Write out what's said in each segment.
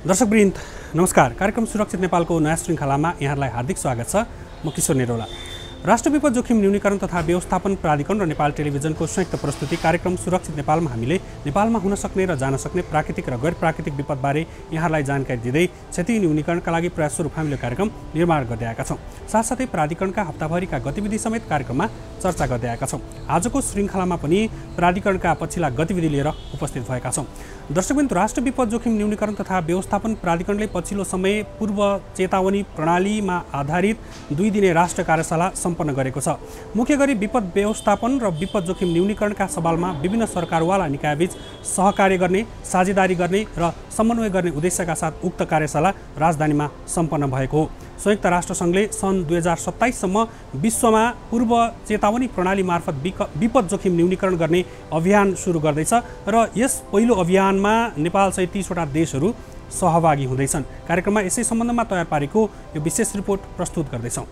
दर्शकवृन्द नमस्कार। कार्यक्रम सुरक्षित नेपालको नयाँ श्रृङ्खलामा यहाँलाई हार्दिक स्वागत छ। म किशोर निरौला। राष्ट्र विपद जोखिम न्यूनीकरण तथा व्यवस्थापन प्राधिकरण र नेपाल टेलिभिजनको संयुक्त प्रस्तुति कार्यक्रम सुरक्षित नेपालमा हामीले नेपालमा हुन सक्ने र जान सक्ने प्राकृतिक र गैर प्राकृतिक विपदबारे यहाँलाई जानकारी दिँदै क्षति न्यूनीकरणका लागि प्रयासस्वरूप हामीले कार्यक्रम निर्माण गर्दै आएका छौँ। साथसाथै प्राधिकरणका हप्ताभरिका गतिविधि समेत कार्यक्रममा चर्चा गर्दै आएका छौँ। आजको श्रृङ्खलामा पनि प्राधिकरणका पछिल्ला गतिविधि लिएर उपस्थित भएका छौँ। दर्शकवृन्द, राष्ट्र विपद जोखिम न्यूनीकरण तथा व्यवस्थापन प्राधिकरणले पछिल्लो समय पूर्व चेतावनी प्रणालीमा आधारित 2 दिने राष्ट्र कार्यशाला सम्पन्न गरेको छ। मुख्य गरी विपद व्यवस्थापन र विपद जोखिम न्यूनीकरणका सवालमा विभिन्न सरकारवाला निकायबीच सहकार्य गर्ने, साझेदारी गर्ने र समन्वय गर्ने उद्देश्यका साथ उक्त कार्यशाला राजधानीमा सम्पन्न भएको हो। संयुक्त राष्ट्रसङ्घले सन् 2027 सम्म विश्वमा पूर्व चेतावनी प्रणाली मार्फत विपद जोखिम न्यूनीकरण गर्ने अभियान सुरु गर्दैछ र यस पहिलो अभियानमा नेपालसहित 30 वटा देशहरू सहभागी हुँदैछन्। कार्यक्रममा यसै सम्बन्धमा तयार पारेको यो विशेष रिपोर्ट प्रस्तुत गर्दैछौँ।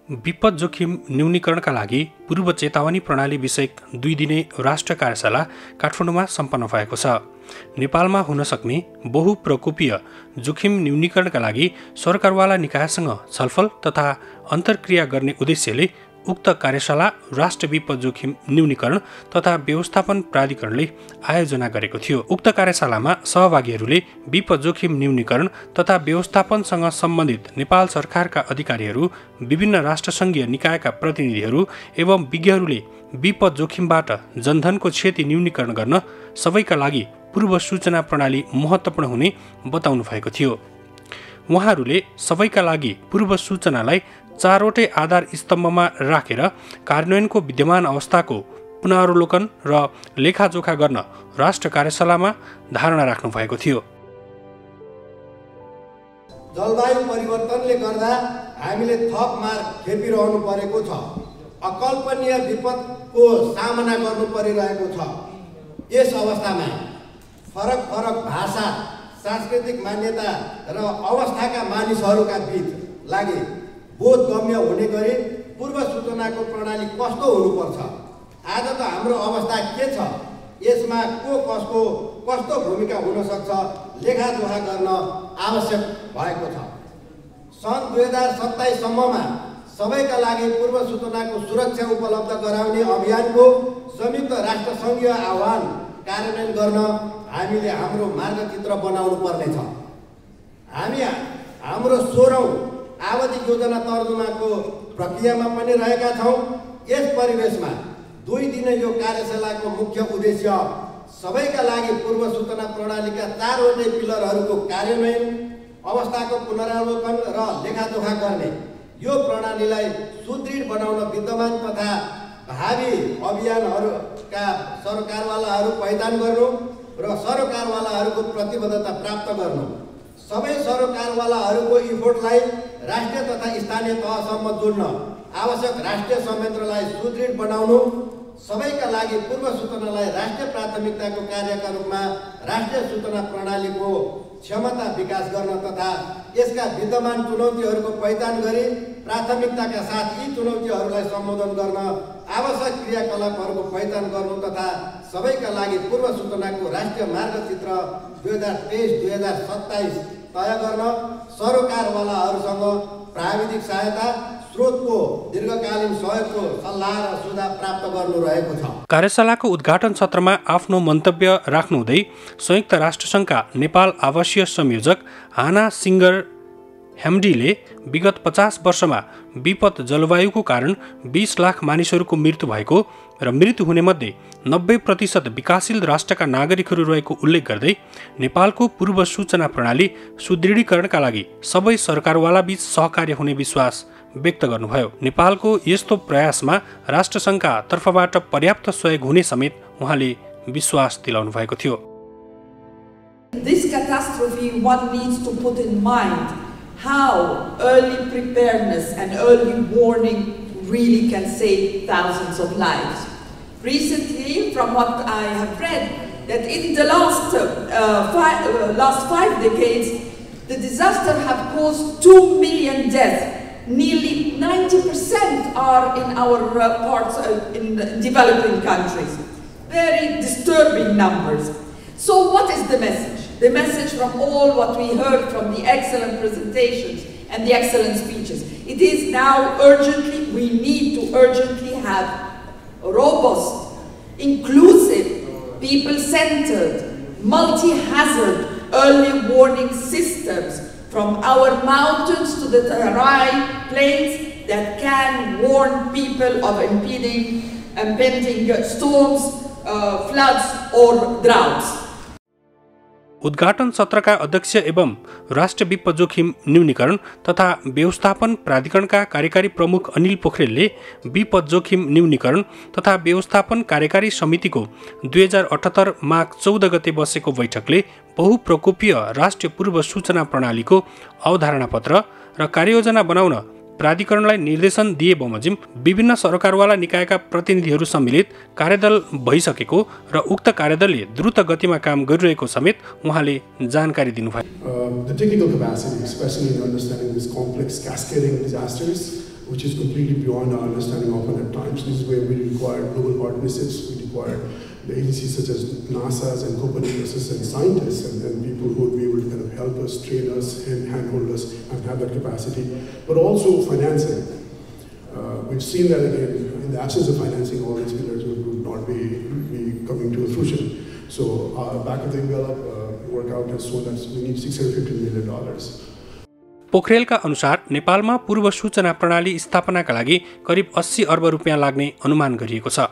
विपद जोखिम न्यूनीकरणका लागि पूर्व चेतावनी प्रणाली विषयक 2 दिने राष्ट्र कार्यशाला काठमाडौँमा सम्पन्न भएको छ। नेपालमा हुन सक्ने बहुप्रकोपीय जोखिम न्यूनीकरणका लागि सरकारवाला निकायसँग छलफल तथा अन्तर्क्रिया गर्ने उद्देश्यले उक्त कार्यशाला राष्ट्र विपद जोखिम न्यूनीकरण तथा व्यवस्थापन प्राधिकरणले आयोजना गरेको थियो। उक्त कार्यशालामा सहभागीहरूले विपद जोखिम न्यूनीकरण तथा व्यवस्थापनसँग सम्बन्धित नेपाल सरकारका अधिकारीहरू, विभिन्न राष्ट्रसङ्घीय निकायका प्रतिनिधिहरू एवं विज्ञहरूले विपद जोखिमबाट जनधनको क्षति न्यूनीकरण गर्न सबैका लागि पूर्व सूचना प्रणाली महत्त्वपूर्ण हुने बताउनु भएको थियो। उहाँहरूले सबैका लागि पूर्व सूचनालाई 4 वटै आधार स्तम्भमा राखेर कार्यान्वयनको विद्यमान अवस्थाको पुनरावलोकन र लेखाजोखा गर्न राष्ट्र कार्यशालामा धारणा राख्नु भएको थियो। जलवायु परिवर्तनले गर्दा हामीले थप मार खेपिरहनु परेको छ। अकल्पनीय विपदको सामना गर्नु परिरहेको छ। यस अवस्थामा फरक फरक भाषा, सांस्कृतिक मान्यता र अवस्थाका मानिसहरूका बीच लागि बोधगम्य हुने गरी पूर्व सूचनाको प्रणाली कस्तो हुनुपर्छ, आज त हाम्रो अवस्था के छ, यसमा कस्तो भूमिका हुन सक्छ, लेखाजोखा गर्न आवश्यक भएको छ। सन् 2027 सम्ममा सबैका लागि पूर्व सूचनाको सुरक्षा उपलब्ध गराउने अभियानको संयुक्त राष्ट्रसङ्घीय आह्वान कार्यान्वयन गर्न हामीले हाम्रो मार्गचित्र बनाउनु पर्नेछ। हामी हाम्रो 16औं आवधिक योजना तर्जुमाको प्रक्रियामा पनि रहेका छौँ। यस परिवेशमा 2 दिने यो कार्यशालाको मुख्य उद्देश्य सबैका लागि पूर्व सूचना प्रणालीका 4 वटै पिलरहरूको कार्यान्वयन, अवस्थाको पुनरावलोकन र लेखाजोखा गर्ने, यो प्रणालीलाई सुदृढ बनाउन विद्यमान तथा भावी अभियानहरूका सरकारवालाहरू पहिचान गर्नु र सरकारवालाहरूको प्रतिबद्धता प्राप्त गर्नु, सबै सरकारवालाहरूको इफोर्टलाई राष्ट्रिय तथा स्थानीय तहसम्म जोड्न आवश्यक राष्ट्रिय संयन्त्रलाई सुदृढ बनाउनु, सबैका लागि पूर्व सूचनालाई राष्ट्रिय प्राथमिकताको कार्यका रूपमा राष्ट्रिय सूचना प्रणालीको क्षमता विकास गर्न तथा यसका विद्यमान चुनौतीहरूको पहिचान गरी प्राथमिकताका साथ यी चुनौतीहरूलाई सम्बोधन गर्न आवश्यक क्रियाकलापहरूको पहिचान गर्नु तथा सबैका लागि पूर्व सूचनाको राष्ट्रिय मार्गचित्र 2023-2027 तय गर्न सरकारवालाहरूसँग प्राविधिक सहायता, स्रोतको दीर्घकालीन सहयोगको सल्लाह र सुझाव प्राप्त गर्नु रहेको छ। कार्यशालाको उद्घाटन सत्रमा आफ्नो मन्तव्य राख्नुहुँदै संयुक्त राष्ट्रसङ्घका नेपाल आवासीय संयोजक हाना सिङ्गर हेम्डीले विगत 50 वर्षमा विपद जलवायुको कारण 20 लाख मानिसहरूको मृत्यु भएको र मृत्यु हुने मध्ये 90% विकासशील राष्ट्रका नागरिकहरू रहेको उल्लेख गर्दै नेपालको पूर्व सूचना प्रणाली सुदृढीकरणका लागि सबै सरकारवाला बीच सहकार्य हुने विश्वास व्यक्त गर्नुभयो। नेपालको यस्तो प्रयासमा राष्ट्रसङ्घका तर्फबाट पर्याप्त सहयोग हुने समेत उहाँले विश्वास दिलाउनु भएको थियो। This catastrophe one needs to put in mind how early preparedness and early warning really can save thousands of lives. Recently, from what I have read, that in the last 5 decades, the disaster have caused 2 million deaths. Nearly 90% are in our parts in developing countries. very disturbing numbers. So what is the message? The message from all what we heard from the excellent presentations and the excellent speeches. It is now urgently, we need to urgently have robust, inclusive, people-centered, multi-hazard early warning systems from our mountains to the Terai plains that can warn people of impending storms, floods or droughts. उद्घाटन सत्रका अध्यक्ष एवं राष्ट्र विपद जोखिम न्यूनीकरण तथा व्यवस्थापन प्राधिकरणका कार्यकारी प्रमुख अनिल पोखरेलले विपद जोखिम न्यूनीकरण तथा व्यवस्थापन कार्यकारी समितिको 2078 माघ 14 गते बसेको बैठकले बहुप्रकोपीय राष्ट्रिय पूर्व सूचना प्रणालीको अवधारणा पत्र र कार्ययोजना बनाउन प्राधिकरणलाई निर्देशन दिए बमोजिम विभिन्न सरकारवाला निकायका प्रतिनिधिहरू सम्मिलित कार्यदल भइसकेको र उक्त कार्यदलले द्रुत गतिमा काम गरिरहेको समेत उहाँले जानकारी दिनुभयो। The technical capacity, especially in understanding this complex cascading disasters, which is completely beyond our understanding often at times. This is where we require global partnerships, we require the agencies such as NASA's and Copernicus and scientists and people who would be able to kind of help us, train us, handhold us, and have that capacity. But also financing. We've seen that again, in the absence of financing, all these pillars would not be coming to fruition. So back of the envelope workout has shown that we need $650 million. पोखरेलका अनुसार नेपालमा पूर्व सूचना प्रणाली स्थापनाका लागि करिब 80 अर्ब रुपैयाँ लाग्ने अनुमान गरिएको छ।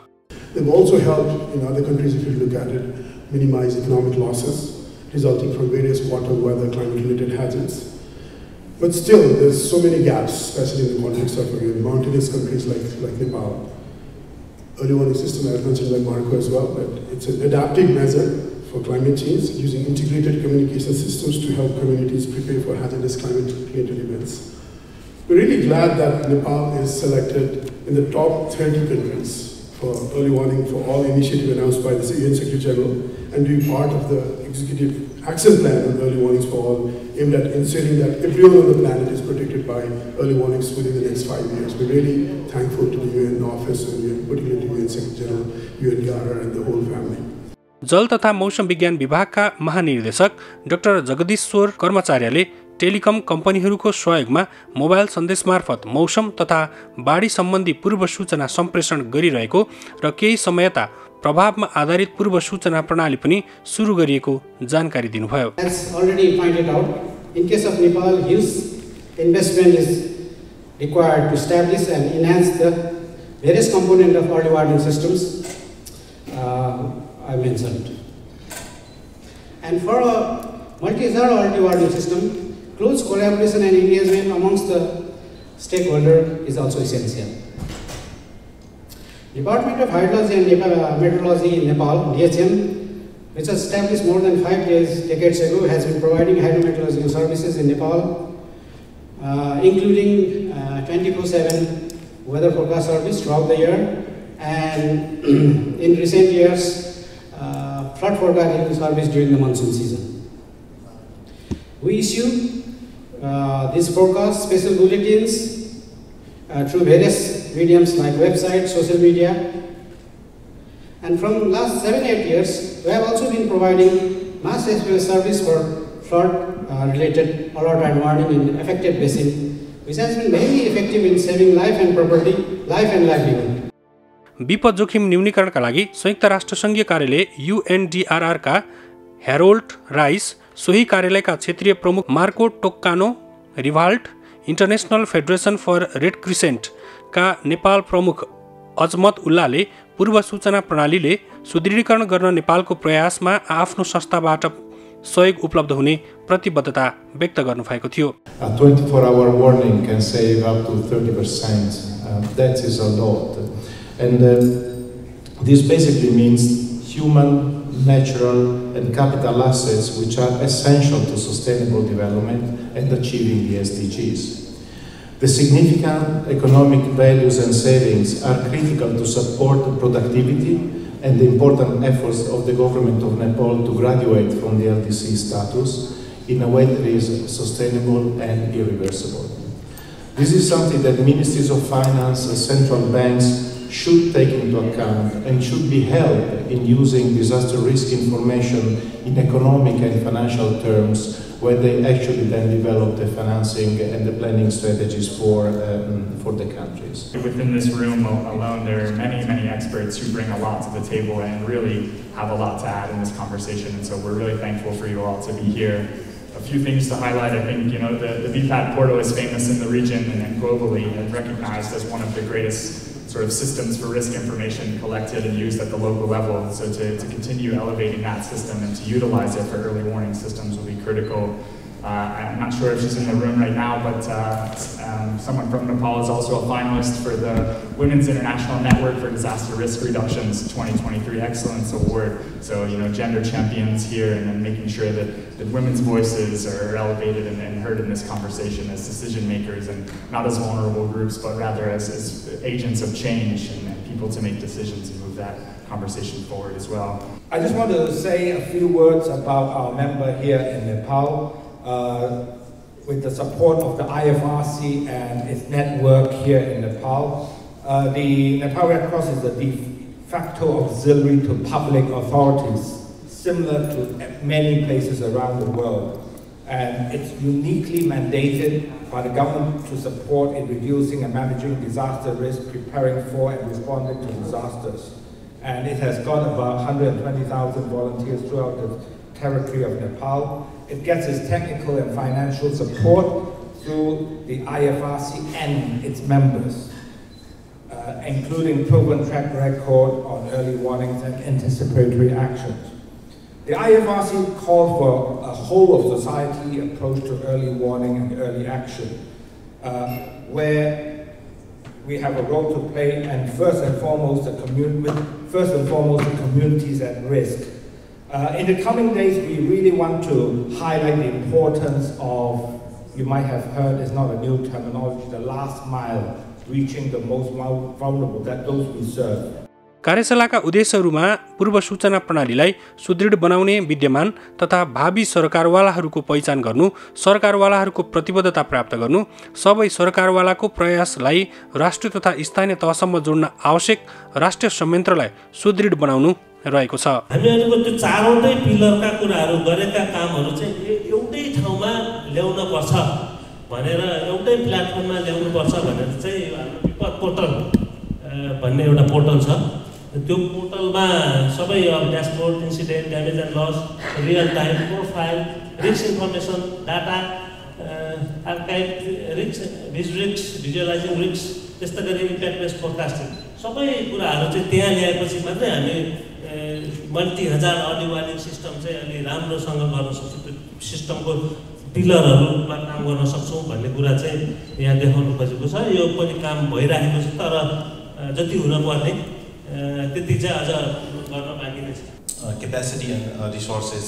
They've also helped in other countries, if you look at it, minimize economic losses resulting from various water, weather, climate-related hazards. But still, there's so many gaps, especially in the context of mountainous countries like Nepal. Early warning system, as mentioned by Marco as well, but it's an adaptive measure for climate change, using integrated communication systems to help communities prepare for hazardous climate-related events. We're really glad that Nepal is selected in the top 30 countries for early warning for all initiatives announced by the UN Secretary General and to be part of the executive action plan on early warnings for all, aimed at ensuring that everyone on the planet is protected by early warnings within the next 5 years. We're really thankful to the UN office and particularly to UN Secretary General, UN Garner and the whole family. जल तथा मौसम विज्ञान विभागका महानिर्देशक doctor जगदीश्वर कर्मचार्यले telecom कम्पनीहरूको सहयोगमा mobile सन्देश मार्फत मौसम तथा बाढी सम्बन्धी पूर्व सूचना सम्प्रेषण गरिरहेको र केही समयता प्रभावमा आधारित पूर्व सूचना प्रणाली पनि सुरु गरिएको जानकारी दिनुभयो। As already pointed out, in case of Nepal, huge investment is required to establish and enhance the various components of early warning systems I mentioned. And for a multi-hazard early warning system, close collaboration and engagement amongst the stakeholders is also essential. Department of Hydrology and Meteorology in Nepal, DHM, which was established more than 5 decades ago, has been providing hydrometeorological services in Nepal, including 24/7 weather forecast service throughout the year, and in recent years, flood forecasting service during the monsoon season. We issue these forecasts, special bulletins through various mediums like websites, social media. And from last 7-8 years, we have also been providing mass express service for flood-related alert and warning in affected basin, which has been very effective in saving life and property, life and livelihood. विपद जोखिम न्यूनीकरणका लागि संयुक्त राष्ट्रसङ्घीय कार्यालय UNDRR का Harold rice, सोही कार्यालयका क्षेत्रीय प्रमुख मार्को टोक्कानो, रिभाल्ट international federation for red crescent का नेपाल प्रमुख अजमत उल्लाले पूर्व सूचना प्रणालीले सुदृढीकरण गर्न नेपालको प्रयासमा आफ्नो संस्थाबाट सहयोग उपलब्ध हुने प्रतिबद्धता व्यक्त गर्नुभएको थियो। 24-hour warning can save up to 30%. That is a lot. And this basically means human, natural, and capital assets which are essential to sustainable development and achieving the SDGs. The significant economic values and savings are critical to support productivity and the important efforts of the government of Nepal to graduate from the LDC status in a way that is sustainable and irreversible. This is something that ministries of finance, central banks, should take into account and should be helped in using disaster risk information in economic and financial terms when they actually then develop the financing and the planning strategies for the countries. Within this room alone, there are many, many experts who bring a lot to the table and really have a lot to add in this conversation. And so we're really thankful for you all to be here. A few things to highlight. I think, you know, the BPAT portal is famous in the region and globally and recognized as one of the greatest sort of systems for risk information collected and used at the local level. So to continue elevating that system and to utilize it for early warning systems will be critical. I'm not sure if she's in the room right now, but someone from Nepal is also a finalist for the Women's International Network for Disaster Risk Reduction's 2023 Excellence Award. So, you know, gender champions here and then making sure that women's voices are elevated and heard in this conversation as decision makers and not as vulnerable groups, but rather as agents of change and people to make decisions and move that conversation forward as well. I just want to say a few words about our member here in Nepal. With the support of the IFRC and its network here in Nepal, the Nepal Red Cross is a de facto auxiliary to public authorities, similar to many places around the world. And it's uniquely mandated by the government to support in reducing and managing disaster risk, preparing for and responding to disasters. And it has got about 120,000 volunteers throughout the territory of Nepal. It gets its technical and financial support through the IFRC and its members, including proven track record on early warnings and anticipatory actions. The IFRC calls for a whole-of-society approach to early warning and early action, where we have a role to play, and first and foremost the communities at risk. In the coming days, we really want to highlight the importance of, you might have heard, it's not a new terminology, the last mile, reaching the most vulnerable, that those we serve. कार्यशालाका उद्देश्यहरूमा पूर्व सूचना प्रणालीलाई सुदृढ बनाउने, विद्यमान तथा भावी सरकारवालाहरूको पहिचान गर्नु, सरकारवालाहरूको प्रतिबद्धता प्राप्त गर्नु, सबै सरकारवालाको प्रयासलाई राष्ट्रिय तथा स्थानीय तहसम्म जोड्न आवश्यक राष्ट्रिय संयन्त्रलाई सुदृढ बनाउनु रहेको छ। हामीहरुको त्यो चारवटै पिलरका कुराहरू गरेका कामहरू चाहिँ एउटै ठाउँमा ल्याउन पर्छ भनेर, एउटै प्लेटफर्ममा ल्याउनु पर्छ भनेर चाहिँ हाम्रो विपद पोर्टल भन्ने एउटा पोर्टल छ। त्यो पोर्टलमा सबै अब dashboard, incident, damage and loss, real time profile, risk information, data, archive, risk visualising risk, त्यस्तै गरी इम्प्याक्ट बेस्ड फोरकास्टिङ, सबै कुराहरू चाहिँ त्यहाँ ल्याएपछि मात्रै हामी मल्टी-हजार अर्ली वार्निङ सिस्टम चाहिँ अलि राम्रोसँग गर्न सक्छौँ, त्यो सिस्टमको पिलरहरूमा काम गर्न सक्छौँ भन्ने कुरा चाहिँ यहाँ देखाउनु खोजेको छ। यो पनि काम भइरहेको छ, तर जति हुनुपर्ने त्यति चाहिँ अझ गर्न बाँकी नै छ। Capacity and resources.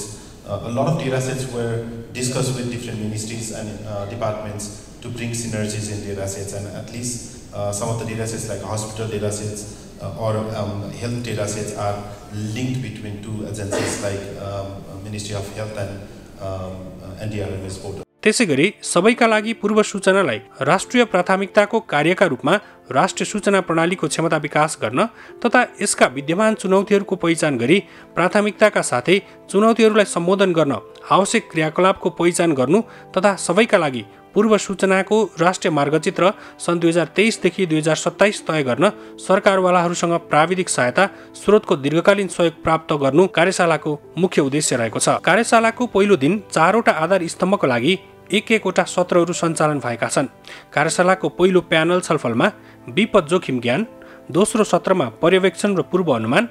A lot of data sets were discussed with different ministries and departments to bring synergies in data sets, and at least some of the data sets like hospital data sets or health data sets are linked between two agencies like Ministry of Health and NDRMS portal. त्यसैगरी सबैका लागि पूर्व सूचनालाई राष्ट्रिय प्राथमिकताको कार्यका रूपमा राष्ट्रिय सूचना प्रणालीको क्षमता विकास गर्न तथा यसका विद्यमान चुनौतीहरूको पहिचान गरी प्राथमिकताका साथै चुनौतीहरूलाई सम्बोधन गर्न आवश्यक क्रियाकलापको पहिचान गर्नु तथा सबैका लागि पूर्व सूचनाको राष्ट्रिय मार्गचित्र सन् 2023 देखि 2027 तय गर्न सरकारवालाहरूसँग प्राविधिक सहायता स्रोतको दीर्घकालीन सहयोग प्राप्त गर्नु कार्यशालाको मुख्य उद्देश्य रहेको छ। कार्यशालाको पहिलो दिन 4वटा आधार स्तम्भको लागि एक-एकवटा सत्रहरू सञ्चालन भएका छन्। कार्यशालाको पहिलो प्यानल छलफलमा विपद जोखिम ज्ञान, दोस्रो सत्रमा पर्यवेक्षण र पूर्व अनुमान,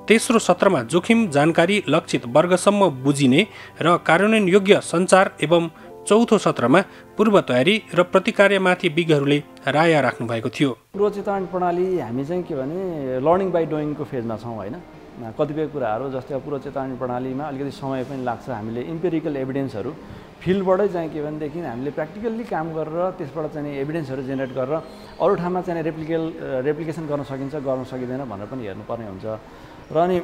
तेस्रो सत्रमा जोखिम जानकारी लक्षित वर्गसम्म बुझिने र कार्यान्वयन योग्य सञ्चार एवं चौथो सत्रमा पूर्व तयारी र प्रतिक्रियामाथि विज्ञहरूले राय राख्नु भएको थियो। पूर्व चेतावनी प्रणाली हामी चाहिँ के भने लर्निङ बाइ डुइङको फेजमा छौँ हैन। कतिपय कुराहरू जस्तै पूर्व चेतावनी प्रणालीमा अलिकति समय पनि लाग्छ। हामीले इम्पेरिकल एभिडेन्सहरू फिल्डबाटै चाहिँ के भनेदेखि हामीले प्र्याक्टिकल्ली काम गरेर त्यसबाट चाहिँ एभिडेन्सहरू जेनेरेट गरेर अरू ठाउँमा चाहिँ रेप्लिकेसन गर्न सकिन्छ, गर्न सकिँदैन भनेर पनि हेर्नुपर्ने हुन्छ। र अनि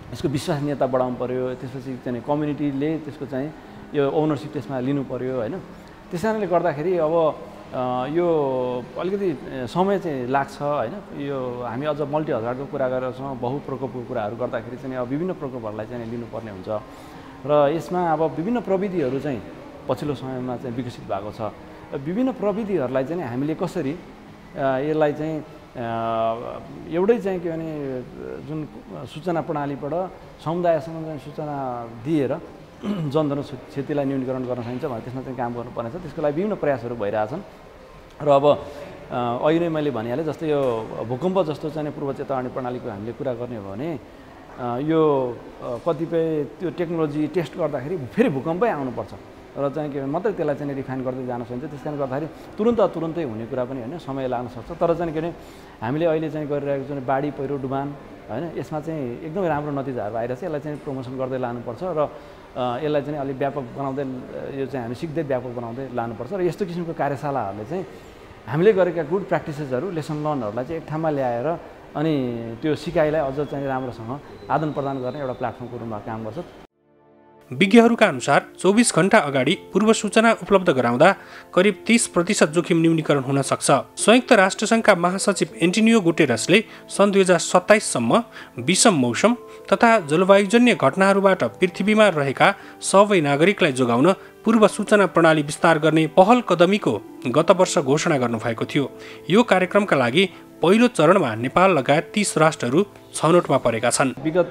यसको विश्वसनीयता बढाउनु पर्यो। त्यसपछि चाहिँ कम्युनिटीले त्यसको चाहिँ यो ओनरसिप त्यसमा लिनु पर्यो हैन। त्यसैले गर्दाखेरि अब यो अलिकति समय चाहिँ लाग्छ होइन। यो हामी अझ मल्टी हजार्डको कुरा गरेर छौँ, बहुप्रकोपको कुराहरू गर्दाखेरि चाहिँ अब विभिन्न प्रकोपहरूलाई चाहिँ लिनुपर्ने हुन्छ र यसमा अब विभिन्न प्रविधिहरू चाहिँ पछिल्लो समयमा चाहिँ विकसित भएको छ। विभिन्न प्रविधिहरूलाई चाहिँ हामीले कसरी यसलाई चाहिँ एउटै चाहिँ के भने जुन सूचना प्रणालीबाट समुदायसँग चाहिँ सूचना दिएर जनधन क्षतिलाई न्यूनीकरण गर्न सकिन्छ भने त्यसमा चाहिँ काम गर्नुपर्नेछ। त्यसको लागि विभिन्न प्रयासहरू भइरहेछन् र अब अहिले नै मैले भनिहालेँ जस्तै यो भूकम्प जस्तो चाहिँ पूर्व चेतावनी प्रणालीको हामीले कुरा गर्ने हो भने यो कतिपय त्यो टेक्नोलोजी टेस्ट गर्दाखेरि फेरि भूकम्पै आउनुपर्छ र चाहिँ के मात्रै त्यसलाई चाहिँ रिफाइन गर्दै जान सकिन्छ। त्यस कारणले गर्दाखेरि तुरुन्तै हुने कुरा पनि होइन, समय लाग्न सक्छ। तर चाहिँ के भने हामीले अहिले चाहिँ गरिरहेको चाहिँ बाढी पहिरो डुबान होइन, यसमा चाहिँ एकदमै राम्रो नतिजाहरू आइरहेछ। यसलाई चाहिँ प्रमोसन गर्दै लानुपर्छ र यसलाई चाहिँ अलिक व्यापक बनाउँदै यो चाहिँ हामी सिक्दै व्यापक बनाउँदै लानुपर्छ र यस्तो किसिमको कार्यशालाहरूले चाहिँ हामीले गरेका गुड प्र्याक्टिसेसहरू लेसन लर्नहरूलाई चाहिँ एक ठाउँमा ल्याएर अनि त्यो सिकाइलाई अझ चाहिँ राम्रोसँग आदान प्रदान गर्ने एउटा प्लेटफर्मको रूपमा काम गर्छ। विज्ञहरूका अनुसार 24 घण्टा अगाडि पूर्व सूचना उपलब्ध गराउँदा करिब 30% जोखिम न्यूनीकरण हुन सक्छ। संयुक्त राष्ट्रसङ्घका महासचिव एन्टोनियो गुटेरसले सन् 2027 सम्म विषम मौसम तथा जलवायुजन्य घटनाहरूबाट पृथ्वीमा रहेका सबै नागरिकलाई जोगाउन पूर्व सूचना प्रणाली विस्तार गर्ने पहल कदमीको गत वर्ष घोषणा गर्नुभएको थियो। यो कार्यक्रमका लागि पहिलो चरणमा नेपाल लगायत 30 राष्ट्रहरू छनौटमा परेका छन्। विगत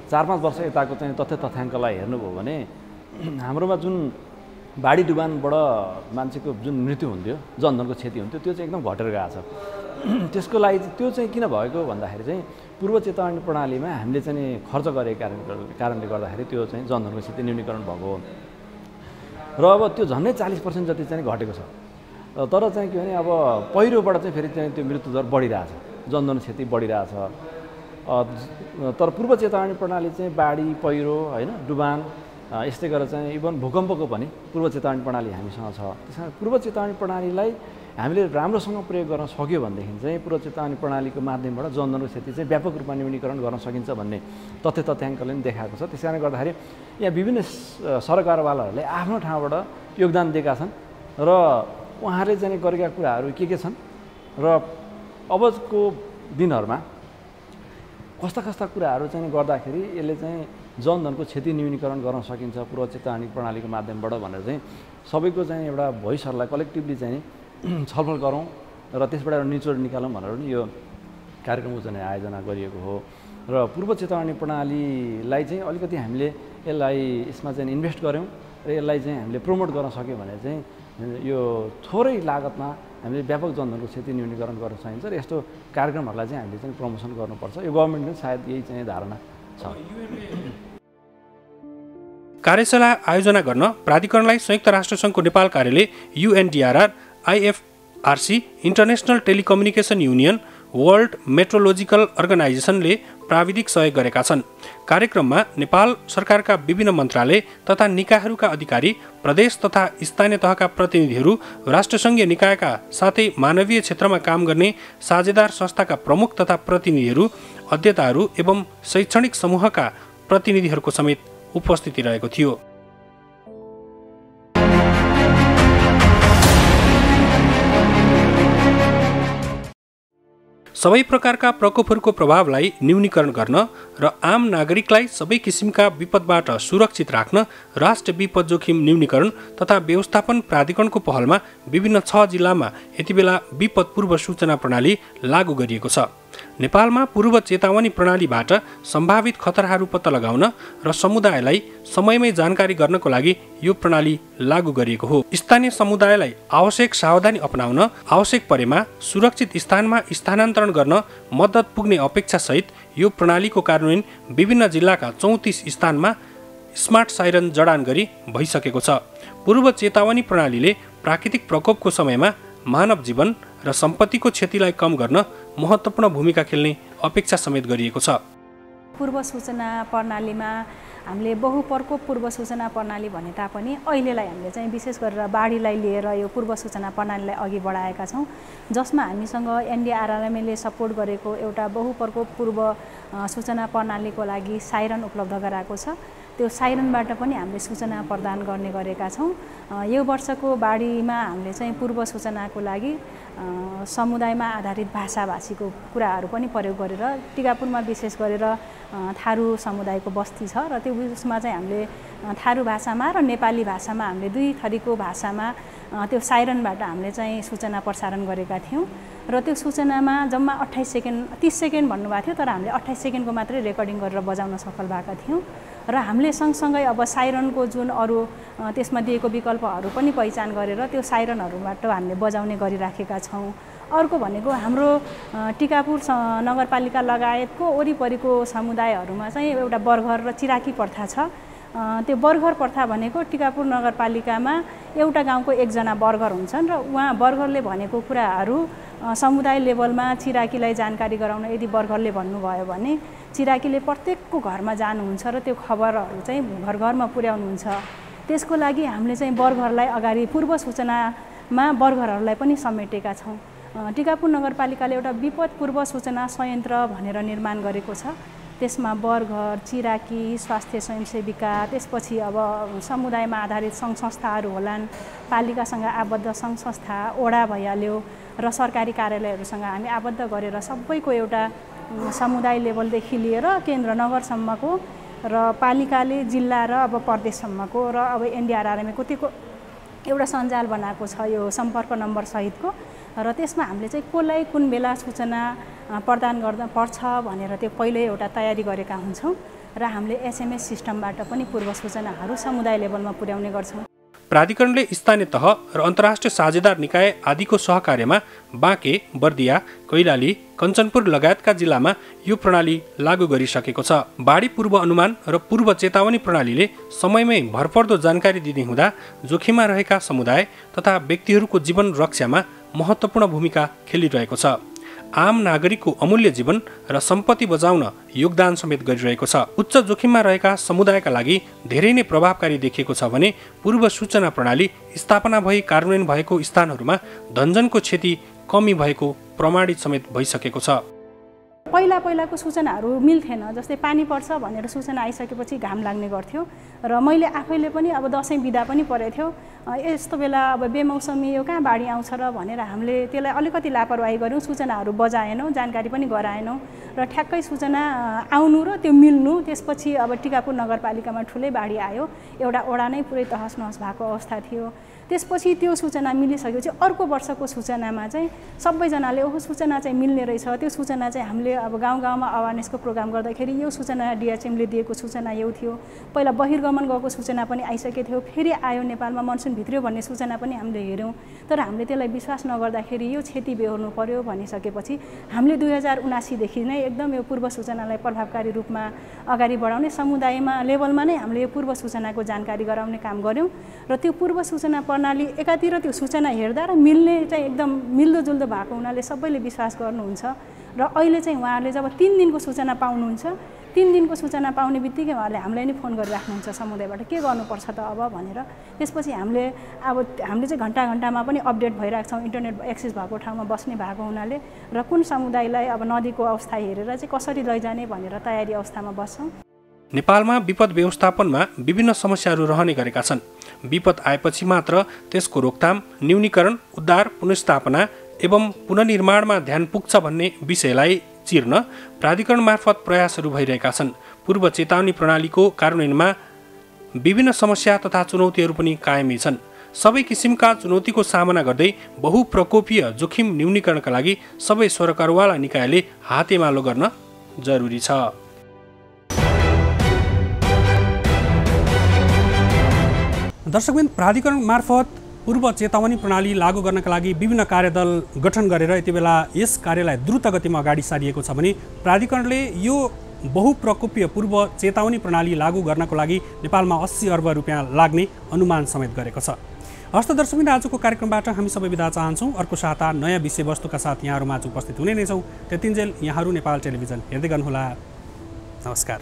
4-5 वर्ष यताको चाहिँ तथ्याङ्कलाई हेर्नुभयो भने हाम्रोमा जुन बाढी डुबानबाट मान्छेको जुन मृत्यु हुन्थ्यो, जनधनको क्षति हुन्थ्यो, त्यो चाहिँ एकदम घटेर गएको छ। त्यसको लागि त्यो चाहिँ किन भएको भन्दाखेरि चाहिँ पूर्व चेतावनी प्रणालीमा हामीले चाहिँ खर्च गरेको कारणले गर्दाखेरि त्यो चाहिँ जनधनको क्षति न्यूनीकरण भएको हो र अब त्यो झन्डै 40% जति चाहिँ घटेको छ। तर चाहिँ के भने अब पहिरोबाट चाहिँ फेरि चाहिँ त्यो मृत्युदर बढिरहेछ, जनधन क्षति बढिरहेछ। तर पूर्व चेतावनी प्रणाली चाहिँ बाढी पहिरो होइन डुबान यस्तै गरेर चाहिँ इभन भूकम्पको पनि पूर्व चेतावनी प्रणाली हामीसँग छ। त्यस कारण पूर्व चेतावनी प्रणालीलाई हामीले राम्रोसँग प्रयोग गर्न सक्यो भनेदेखि चाहिँ पूर्व चेतावनी प्रणालीको माध्यमबाट जनधनको क्षति चाहिँ व्यापक रूपमा न्यूनीकरण गर्न सकिन्छ भन्ने तथ्याङ्कले पनि देखाएको छ। त्यस कारणले गर्दाखेरि यहाँ विभिन्न सरकारवालाहरूले आफ्नो ठाउँबाट योगदान दिएका छन् र उहाँहरूले चाहिँ गरेका कुराहरू के छन् र अबको दिनहरूमा कस्ता कुराहरू चाहिँ गर्दाखेरि यसले चाहिँ जनधनको क्षति न्यूनीकरण गर्न सकिन्छ पूर्व चेतावनी प्रणालीको माध्यमबाट भनेर चाहिँ सबैको चाहिँ एउटा भोइसहरूलाई कलेक्टिभली चाहिँ छलफल गरौँ र त्यसबाट एउटा निचोड निकालौँ भनेर पनि यो कार्यक्रमको चाहिँ आयोजना गरिएको हो। र पूर्व चेतावनी प्रणालीलाई चाहिँ अलिकति हामीले यसमा चाहिँ इन्भेस्ट गऱ्यौँ र यसलाई चाहिँ हामीले प्रमोट गर्न सक्यौँ भने चाहिँ यो थोरै लागतमा हामीले व्यापक जनधनको क्षति न्यूनीकरण गर्न सकिन्छ र यस्तो कार्यक्रमहरूलाई चाहिँ हामीले चाहिँ प्रमोसन गर्नुपर्छ। यो गभर्मेन्टले सायद यही चाहिँ धारणा छ। कार्यशाला आयोजना गर्न प्राधिकरणलाई संयुक्त राष्ट्रसङ्घको नेपाल कार्यालय UNDRR, IFRC, international telecommunication union, world meteorological अर्गनाइजेसनले प्राविधिक सहयोग गरेका छन्। कार्यक्रममा नेपाल सरकारका विभिन्न मन्त्रालय तथा निकायहरूका अधिकारी, प्रदेश तथा स्थानीय तहका प्रतिनिधिहरू, राष्ट्रसङ्घीय निकायका साथै मानवीय क्षेत्रमा काम गर्ने साझेदार संस्थाका प्रमुख तथा प्रतिनिधिहरू, अध्येताहरू एवं शैक्षणिक समूहका प्रतिनिधिहरूको समेत उपस्थिति रहेको थियो। सबै प्रकारका प्रकोपहरूको प्रभावलाई न्यूनीकरण गर्न र आम नागरिकलाई सबै किसिमका विपदबाट सुरक्षित राख्न राष्ट्र विपद जोखिम न्यूनीकरण तथा व्यवस्थापन प्राधिकरणको पहलमा विभिन्न 6 जिल्लामा यतिबेला विपद पूर्व सूचना प्रणाली लागू गरिएको छ। नेपालमा पूर्व चेतावनी प्रणालीबाट सम्भावित खतराहरू पत्ता लगाउन र समुदायलाई समयमै जानकारी गर्नको लागि यो प्रणाली लागू गरिएको हो। स्थानीय समुदायलाई आवश्यक सावधानी अपनाउन, आवश्यक परेमा सुरक्षित स्थानमा स्थानान्तरण गर्न मद्दत पुग्ने अपेक्षा सहित यो प्रणालीको कार्यान्वयन विभिन्न जिल्लाका 34 स्थानमा स्मार्ट साइरन जडान गरी भइसकेको छ। पूर्व चेतावनी प्रणालीले प्राकृतिक प्रकोपको समयमा मानव जीवन र सम्पत्तिको क्षतिलाई कम गर्न महत्त्वपूर्ण भूमिका खेल्ने अपेक्षा समेत गरिएको छ। पूर्व सूचना प्रणालीमा हामीले बहुप्रकोप पूर्व सूचना प्रणाली भने तापनि अहिलेलाई हामीले चाहिँ विशेष गरेर बाढीलाई लिएर यो पूर्व सूचना प्रणालीलाई अघि बढाएका छौँ, जसमा हामीसँग NDRRMले सपोर्ट गरेको एउटा बहुप्रकोप पूर्व सूचना प्रणालीको लागि साइरन उपलब्ध गराएको छ त्यो साइरनबाट पनि हामीले सूचना प्रदान गर्ने गरेका छौँ। यो वर्षको बाढीमा हामीले चाहिँ पूर्व सूचनाको लागि समुदायमा आधारित भाषाभाषीको कुराहरू पनि प्रयोग गरेर टिकापुरमा विशेष गरेर थारू समुदायको बस्ती छ र त्यो उसमा चाहिँ हामीले थारू भाषामा र नेपाली भाषामा हामीले दुई थरीको भाषामा त्यो साइरनबाट हामीले चाहिँ सूचना प्रसारण गरेका थियौँ र त्यो सूचनामा जम्मा 28 सेकेन्ड 30 सेकेन्ड भन्नुभएको थियो तर हामीले 28 सेकेन्डको मात्रै रेकर्डिङ गरेर बजाउन सफल भएका थियौँ र हामीले सँगसँगै अब साइरनको जुन अरू त्यसमा दिएको विकल्पहरू पनि पहिचान गरेर त्यो साइरनहरूबाट हामीले बजाउने गरिराखेका छौँ। अर्को भनेको हाम्रो टिकापुर नगरपालिका लगायतको वरिपरिको समुदायहरूमा चाहिँ एउटा बर्घर र चिराकी प्रथा छ। त्यो बर्घर प्रथा भनेको टिकापुर नगरपालिकामा एउटा गाउँको एकजना बर्घर हुन्छन् र उहाँ बर्घरले भनेको कुराहरू समुदाय लेभलमा चिराकीलाई जानकारी गराउन यदि बर्घरले भन्नुभयो भने चिराकीले प्रत्येकको घरमा जानुहुन्छ र त्यो खबरहरू चाहिँ घर घरमा पुर्याउनुहुन्छ। त्यसको लागि हामीले चाहिँ बर्घरलाई अगाडि पूर्व सूचनामा बर्घरहरूलाई पनि समेटेका छौँ। टिकापुर नगरपालिकाले एउटा विपद पूर्व सूचना संयन्त्र भनेर निर्माण गरेको छ। त्यसमा बर्घर, चिराकी, स्वास्थ्य स्वयंसेविका, त्यसपछि अब समुदायमा आधारित सङ्घ संस्थाहरू होलान्, पालिकासँग आबद्ध सङ्घ संस्था, ओडा भइहाल्यो र सरकारी कार्यालयहरूसँग हामी आबद्ध गरेर सबैको एउटा समुदाय लेभलदेखि लिएर केन्द्र नगरसम्मको र पालिकाले जिल्ला र अब प्रदेशसम्मको र अब एनडिआरआरएमको त्यो एउटा सञ्जाल बनाएको छ यो सम्पर्क नम्बर सहितको र त्यसमा हामीले चाहिँ कसलाई कुन बेला सूचना प्रदान गर्दा पर्छ भनेर त्यो पहिल्यै एउटा तयारी गरेका हुन्छौँ र हामीले एसएमएस सिस्टमबाट पनि पूर्व सूचनाहरू समुदाय लेभलमा पुर्याउने गर्छौँ। प्राधिकरणले स्थानीय तह र अन्तर्राष्ट्रिय साझेदार निकाय आदिको सहकार्यमा बाँके, बर्दिया, कैलाली, कञ्चनपुर लगायतका जिल्लामा यो प्रणाली लागू गरिसकेको छ। बाढी पूर्व अनुमान र पूर्व चेतावनी प्रणालीले समयमै भरपर्दो जानकारी दिने हुँदा जोखिममा रहेका समुदाय तथा व्यक्तिहरूको जीवन रक्षामा महत्त्वपूर्ण भूमिका खेलिरहेको छ। आम नागरिकको अमूल्य जीवन र सम्पत्ति बचाउन योगदान समेत गरिरहेको छ। उच्च जोखिममा रहेका समुदायका लागि धेरै नै प्रभावकारी देखिएको छ भने पूर्व सूचना प्रणाली स्थापना भई कार्यान्वयन भएको स्थानहरूमा धनजनको क्षति कमी भएको प्रमाणित समेत भइसकेको छ। पहिलाको सूचनाहरू मिल्थेन, जस्तै पानी पर्छ भनेर सूचना आइसकेपछि घाम लाग्ने गर्थ्यो र मैले आफैले पनि अब दसैँ बिदा पनि परेको थियो यस्तो बेला अब बेमौसमी यो कहाँ बाढी आउँछ र भनेर हामीले त्यसलाई अलिकति लापरवाही गऱ्यौँ, सूचनाहरू बजाएनौँ, जानकारी पनि गराएनौँ र ठ्याक्कै सूचना आउनु र त्यो मिल्नु त्यसपछि अब टिकापुर नगरपालिकामा ठुलै बाढी आयो, एउटा ओडा नै पुरै तहस नहस भएको अवस्था थियो। त्यसपछि त्यो सूचना मिलिसकेपछि अर्को वर्षको सूचनामा चाहिँ सबैजनाले ओहो सूचना चाहिँ मिल्ने रहेछ, त्यो सूचना चाहिँ हामीले अब गाउँ गाउँमा अवेरनेसको प्रोग्राम गर्दाखेरि यो सूचना डिएचएमले दिएको सूचना यो थियो, पहिला बहिर्गमन गएको सूचना पनि आइसकेको थियो, फेरि आयो नेपालमा मनसुन भित्रियो भन्ने सूचना पनि हामीले हेऱ्यौँ तर हामीले त्यसलाई विश्वास नगर्दाखेरि यो क्षति बेहोर्नु पर्यो भनिसकेपछि हामीले 2079 देखि नै एकदम यो पूर्व सूचनालाई प्रभावकारी रूपमा अगाडि बढाउने समुदायमा लेभलमा नै हामीले यो पूर्व सूचनाको जानकारी गराउने काम गऱ्यौँ र त्यो पूर्व सूचना प्रणाली एकातिर त्यो सूचना हेर्दा र मिल्ने चाहिँ एकदम मिल्दोजुल्दो भएको हुनाले सबैले विश्वास गर्नुहुन्छ र अहिले चाहिँ उहाँहरूले जब 3 दिनको सूचना पाउनुहुन्छ 3 दिनको सूचना पाउने बित्तिकै उहाँहरूले हामीलाई नै फोन गरिराख्नुहुन्छ समुदायबाट के गर्नुपर्छ त अब भनेर। त्यसपछि हामीले चाहिँ घन्टा घन्टामा पनि अपडेट भइरहेको छौँ, इन्टरनेट एक्सेस भएको ठाउँमा बस्ने भएको हुनाले र कुन समुदायलाई अब नदीको अवस्था हेरेर चाहिँ कसरी लैजाने भनेर तयारी अवस्थामा बस्छौँ। नेपालमा विपद व्यवस्थापनमा विभिन्न समस्याहरू रहने गरेका छन्। विपद आएपछि मात्र त्यसको रोकथाम, न्यूनीकरण, उद्धार, पुनर्स्थापना एवं पुनर्निर्माणमा ध्यान पुग्छ भन्ने विषयलाई चिर्न प्राधिकरण मार्फत प्रयासहरू भइरहेका छन्। पूर्व चेतावनी प्रणालीको कार्यान्वयनमा विभिन्न समस्या तथा चुनौतीहरू पनि कायमै छन्। सबै किसिमका चुनौतीको सामना गर्दै बहुप्रकोपीय जोखिम न्यूनीकरणका लागि सबै सरकारवाला निकायले हातेमालो गर्न जरुरी छ। दर्शकबिन, प्राधिकरण मार्फत पूर्व चेतावनी प्रणाली लागू गर्नका लागि विभिन्न कार्यदल गठन गरेर यति बेला यस कार्यलाई द्रुत गतिमा अगाडि सारिएको छ भने प्राधिकरणले यो बहुप्रकोपीय पूर्व चेतावनी प्रणाली लागू गर्नको लागि नेपालमा 80 अर्ब रुपियाँ लाग्ने अनुमान समेत गरेको छ। हस्त दर्शकबिन, आजको कार्यक्रमबाट हामी सबै बिदा चाहन्छौँ। अर्को साता नयाँ विषयवस्तुका साथ यहाँहरूमा उपस्थित हुने नै छौँ। त्यतिन्जेल यहाँहरू नेपाल टेलिभिजन हेर्दै गर्नुहोला। नमस्कार।